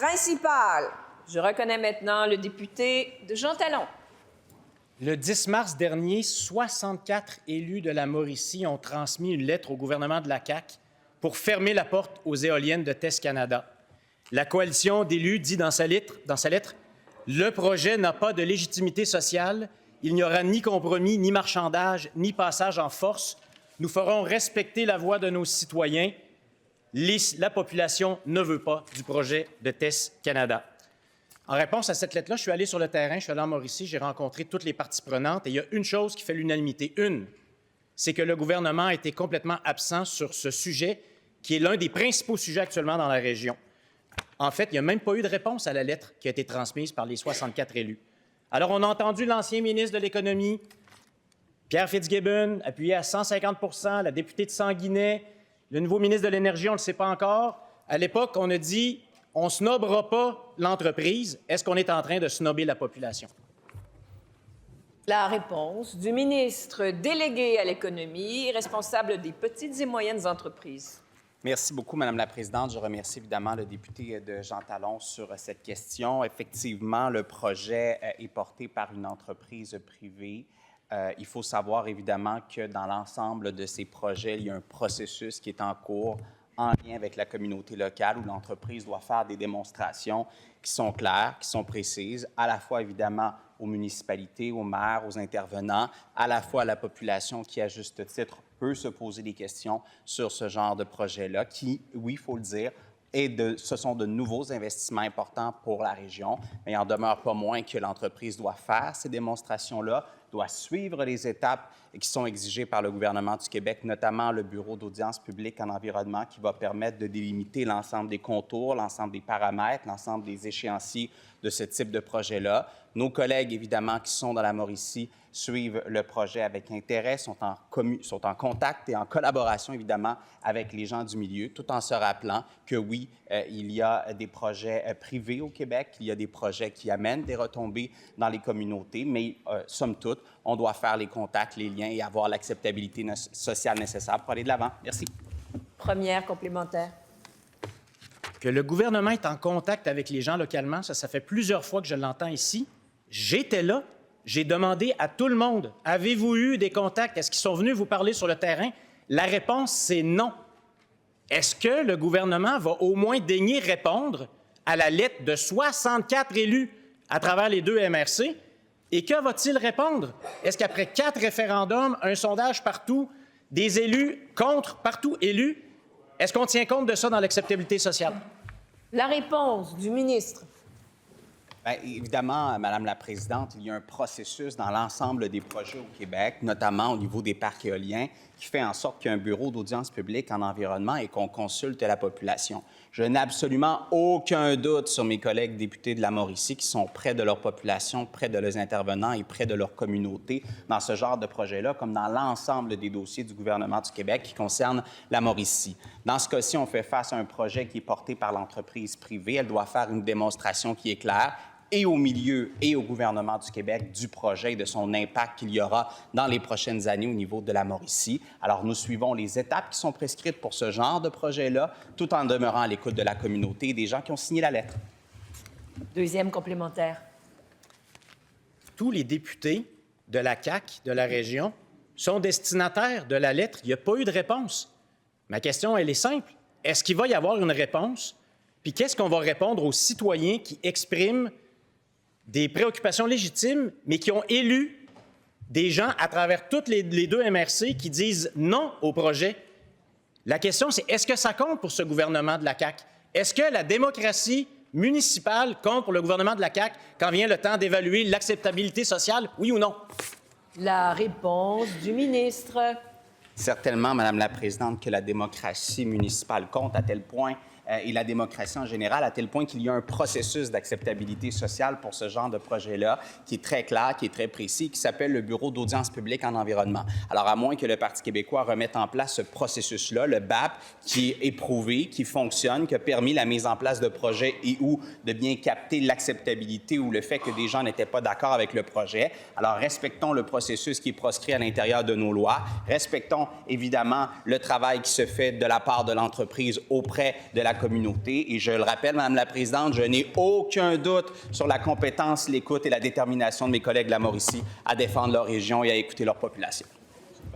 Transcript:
principale. Je reconnais maintenant le député de Jean Talon. Le 10 mars dernier, 64 élus de la Mauricie ont transmis une lettre au gouvernement de la CAQ pour fermer la porte aux éoliennes de TES Canada. La coalition d'élus dit dans sa lettre, « Le projet n'a pas de légitimité sociale. Il n'y aura ni compromis, ni marchandage, ni passage en force. Nous ferons respecter la voix de nos citoyens. La population ne veut pas du projet de TES Canada. » En réponse à cette lettre-là, je suis allé sur le terrain, je suis allé en Mauricie, j'ai rencontré toutes les parties prenantes et il y a une chose qui fait l'unanimité. C'est que le gouvernement a été complètement absent sur ce sujet qui est l'un des principaux sujets actuellement dans la région. En fait, il n'y a même pas eu de réponse à la lettre qui a été transmise par les 64 élus. Alors, on a entendu l'ancien ministre de l'Économie, Pierre Fitzgibbon, appuyé à 150 %, la députée de Sanguinet, le nouveau ministre de l'Énergie, on ne le sait pas encore. À l'époque, on a dit « on ne snobera pas l'entreprise ». Est-ce qu'on est en train de snobber la population? La réponse du ministre délégué à l'économie et responsable des petites et moyennes entreprises. Merci beaucoup, Madame la Présidente. Je remercie évidemment le député de Jean Talon sur cette question. Effectivement, le projet est porté par une entreprise privée. Il faut savoir évidemment que dans l'ensemble de ces projets, il y a un processus qui est en cours en lien avec la communauté locale où l'entreprise doit faire des démonstrations qui sont claires, qui sont précises, à la fois évidemment aux municipalités, aux maires, aux intervenants, à la fois à la population qui, à juste titre, peut se poser des questions sur ce genre de projet-là qui, oui, il faut le dire, ce sont de nouveaux investissements importants pour la région, mais il n'en demeure pas moins que l'entreprise doit faire ces démonstrations-là, doit suivre les étapes qui sont exigées par le gouvernement du Québec, notamment le Bureau d'audience publique en environnement qui va permettre de délimiter l'ensemble des contours, l'ensemble des paramètres, l'ensemble des échéanciers de ce type de projet-là. Nos collègues, évidemment, qui sont dans la Mauricie, suivent le projet avec intérêt, sont en contact et en collaboration, évidemment, avec les gens du milieu, tout en se rappelant que, oui, il y a des projets privés au Québec, il y a des projets qui amènent des retombées dans les communautés, mais, somme toute, on doit faire les contacts, les liens et avoir l'acceptabilité sociale nécessaire pour aller de l'avant. Merci. Première complémentaire. Que le gouvernement est en contact avec les gens localement, ça fait plusieurs fois que je l'entends ici. J'étais là, j'ai demandé à tout le monde, avez-vous eu des contacts? Est-ce qu'ils sont venus vous parler sur le terrain? La réponse, c'est non. Est-ce que le gouvernement va au moins daigner répondre à la lettre de 64 élus à travers les deux MRC? Et que va-t-il répondre? Est-ce qu'après 4 référendums, un sondage partout, des élus contre partout élus, est-ce qu'on tient compte de ça dans l'acceptabilité sociale? La réponse du ministre. Bien, évidemment, Madame la Présidente, il y a un processus dans l'ensemble des projets au Québec, notamment au niveau des parcs éoliens, qui fait en sorte qu'il y a un bureau d'audience publique en environnement et qu'on consulte la population. Je n'ai absolument aucun doute sur mes collègues députés de la Mauricie qui sont près de leur population, près de leurs intervenants et près de leur communauté dans ce genre de projet-là, comme dans l'ensemble des dossiers du gouvernement du Québec qui concernent la Mauricie. Dans ce cas-ci, on fait face à un projet qui est porté par l'entreprise privée. Elle doit faire une démonstration qui est claire et au milieu et au gouvernement du Québec du projet et de son impact qu'il y aura dans les prochaines années au niveau de la Mauricie. Alors, nous suivons les étapes qui sont prescrites pour ce genre de projet-là, tout en demeurant à l'écoute de la communauté et des gens qui ont signé la lettre. Deuxième complémentaire. Tous les députés de la CAQ, de la région, sont destinataires de la lettre. Il n'y a pas eu de réponse. Ma question, elle est simple. Est-ce qu'il va y avoir une réponse? Puis qu'est-ce qu'on va répondre aux citoyens qui expriment des préoccupations légitimes, mais qui ont élu des gens à travers toutes les deux MRC qui disent non au projet? La question, c'est est-ce que ça compte pour ce gouvernement de la CAQ? Est-ce que la démocratie municipale compte pour le gouvernement de la CAQ quand vient le temps d'évaluer l'acceptabilité sociale, oui ou non? La réponse du ministre. Certainement, Madame la Présidente, que la démocratie municipale compte à tel point et la démocratie en général, à tel point qu'il y a un processus d'acceptabilité sociale pour ce genre de projet-là qui est très clair, qui est très précis, qui s'appelle le Bureau d'audience publique en environnement. Alors, à moins que le Parti québécois remette en place ce processus-là, le BAP, qui est éprouvé, qui fonctionne, qui a permis la mise en place de projets et ou de bien capter l'acceptabilité ou le fait que des gens n'étaient pas d'accord avec le projet. Alors, respectons le processus qui est proscrit à l'intérieur de nos lois. Respectons, évidemment, le travail qui se fait de la part de l'entreprise auprès de la la communauté. Et je le rappelle, Madame la Présidente, je n'ai aucun doute sur la compétence, l'écoute et la détermination de mes collègues de la Mauricie à défendre leur région et à écouter leur population.